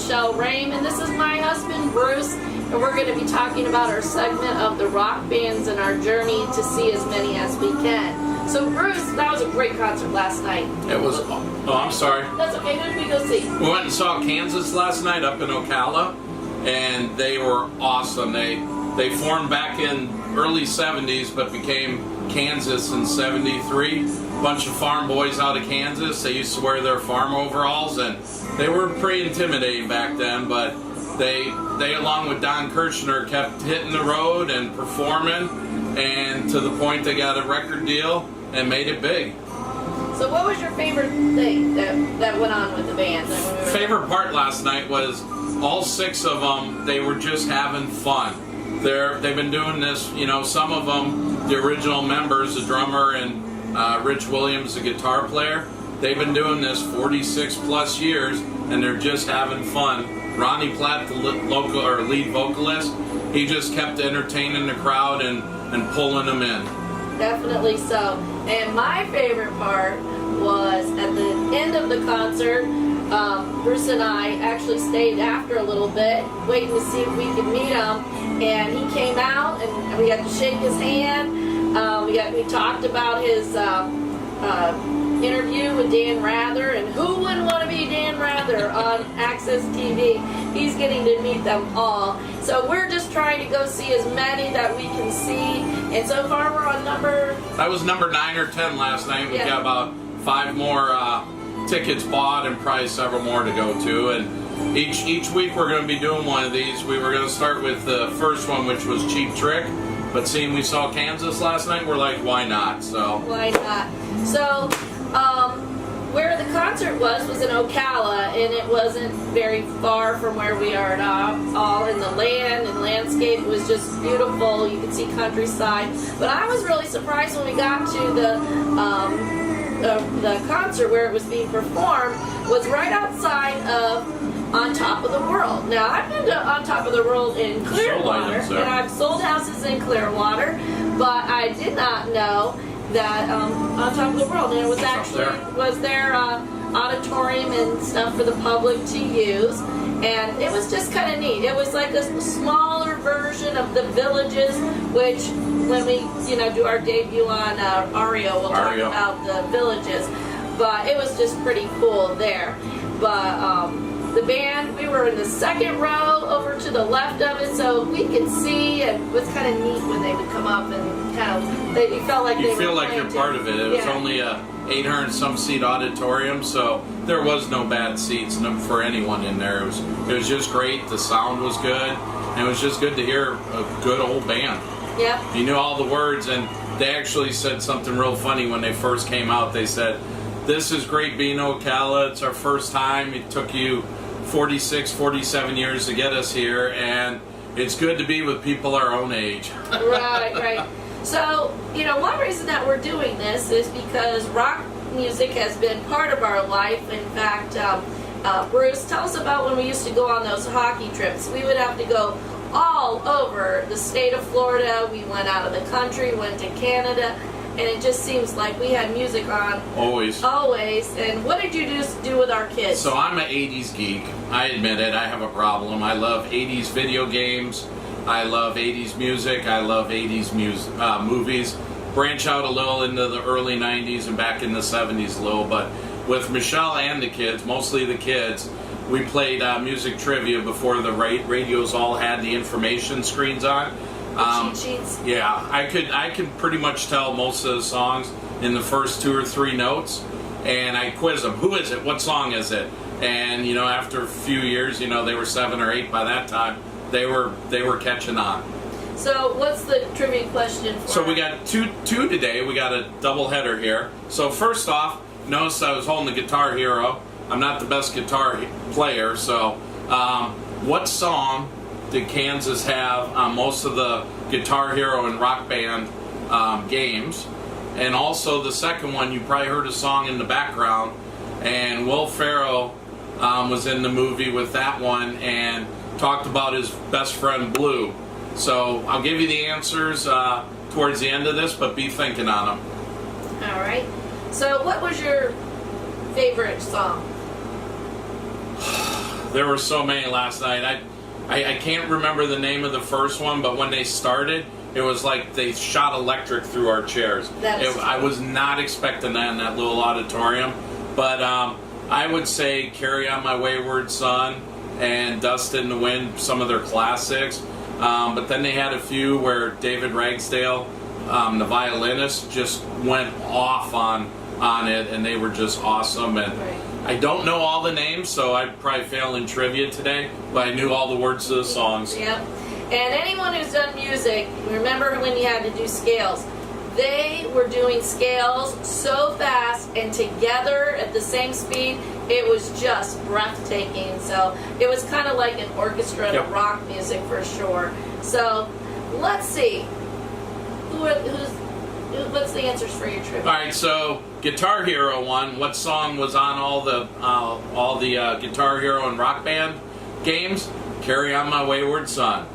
Michele, and this is my husband Bruce, and we're going to be talking about our segment of the rock bands and our journey to see as many as we can. So Bruce, that was a great concert last night. It was. Oh, I'm sorry. That's okay. Who did we go see? We went and saw Kansas last night up in Ocala, and they were awesome. They formed back in early 70s, but became Kansas in 73. Bunch of farm boys out of Kansas. They used to wear their farm overalls, and they were pretty intimidating back then, but they along with Don Kirshner kept hitting the road and performing, and to the point they got a record deal and made it big. So what was your favorite thing that went on with the band? Favorite part last night was all 6 of them, they were just having fun. They've been doing this, you know, some of them, the original members, the drummer and Rich Williams, the guitar player, they've been doing this 46 plus years, and they're just having fun. Ronnie Platt, the lead vocalist, he just kept entertaining the crowd and pulling them in. Definitely so. And my favorite part was at the end of the concert, Bruce and I actually stayed after a little bit, waiting to see if we could meet him. And he came out, and we got to shake his hand. We talked about his interview with Dan Rather, and who wouldn't want to be Dan Rather on Access TV? He's getting to meet them all. So we're just trying to go see as many that we can see. And so far we're on number... That was number 9 or 10 last night. We've got about 5 more tickets bought and probably several more to go to. And each week we're going to be doing one of these. We were going to start with the first one, which was Cheap Trick. But seeing we saw Kansas last night, we're like, why not? So why not? So where the concert was in Ocala, and it wasn't very far from where we are at all in the land and landscape. It was just beautiful. You could see countryside. But I was really surprised when we got to the concert where it was being performed was right outside of On Top of the World. Now, I've been to On Top of the World in Clearwater, and I've sold houses in Clearwater, but I did not know that On Top of the World, and it was their auditorium and stuff for the public to use, and it was just kind of neat. It was like a smaller version of the Villages, which when we do our debut on Ario, we'll talk about the Villages, but it was just pretty cool there. But the band, we were in the second row over to the left of it, so we could see, and it was kind of neat when they would come up and kind of, you felt like you feel like you're part of it. It was only a 800 some seat auditorium, so there was no bad seats for anyone in there. It was just great. The sound was good, and it was just good to hear a good old band. Yep. You knew all the words, and they actually said something real funny when they first came out. They said, "This is great being Ocala. It's our first time. It took you 46, 47 years to get us here, and it's good to be with people our own age." Right. So, one reason that we're doing this is because rock music has been part of our life. In fact, Bruce, tell us about when we used to go on those hockey trips. We would have to go all over the state of Florida. We went out of the country, went to Canada, and it just seems like we had music on. Always. And what did you do with our kids? So I'm an 80s geek. I admit it. I have a problem. I love 80s video games. I love 80s music. I love 80s movies. Branch out a little into the early 90s and back in the 70s a little. But with Michele and the kids, mostly the kids, we played music trivia before the radios all had the information screens on. Cheat sheets. Yeah, I could pretty much tell most of the songs in the first 2 or 3 notes, and I quiz them. Who is it? What song is it? And after a few years, they were 7 or 8 by that time. They were catching on. So what's the trivia question for? So we got two today. We got a double header here. So first off, notice I was holding the Guitar Hero. I'm not the best guitar player, so what song did Kansas have on most of the Guitar Hero and Rock Band games? And also the second one, you probably heard a song in the background, and Will Ferrell was in the movie with that one and talked about his best friend Blue. So I'll give you the answers towards the end of this, but be thinking on them. All right. So what was your favorite song? there were so many last night. I can't remember the name of the first one, but when they started, it was like they shot electric through our chairs. I was not expecting that in that little auditorium. But I would say Carry On My Wayward Son and Dust in the Wind, some of their classics. But then they had a few where David Ragsdale, the violinist, just went off on it, and they were just awesome. And I don't know all the names, so I'd probably fail in trivia today, but I knew all the words to the songs. Yep. And anyone who's done music, remember when you had to do scales? They were doing scales so fast and together at the same speed, it was just breathtaking. So it was kind of like an orchestra to rock music for sure. So let's see. What's the answers for your trivia? All right, so Guitar Hero won. What song was on all the Guitar Hero and Rock Band games? Carry On My Wayward Son.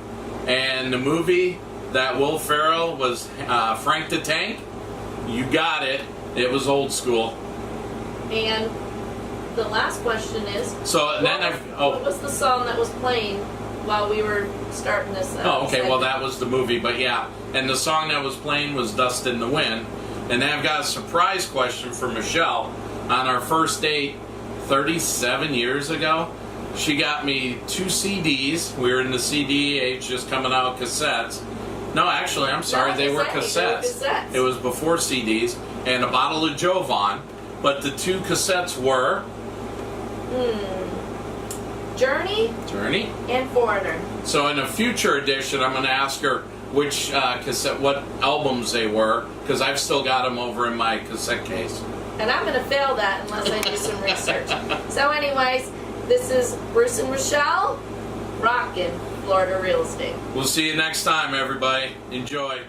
And the movie that Will Ferrell was Frank the Tank. You got it. It was old school. And the last question is, what was the song that was playing while we were starting this? Well, that was the movie, but yeah. And the song that was playing was Dust in the Wind. And then I've got a surprise question for Michele. On our first date 37 years ago, she got me 2 CDs. We were in the CD age, just coming out cassettes. No, actually, I'm sorry, they were cassettes. It was before CDs. And a bottle of Jovan. But the 2 cassettes were... Journey and Foreigner. So in a future edition, I'm going to ask her which what albums they were, because I've still got them over in my cassette case. And I'm going to fail that unless I do some research. So anyways, this is Bruce and Michele rockin' Florida Real Estate. We'll see you next time, everybody. Enjoy.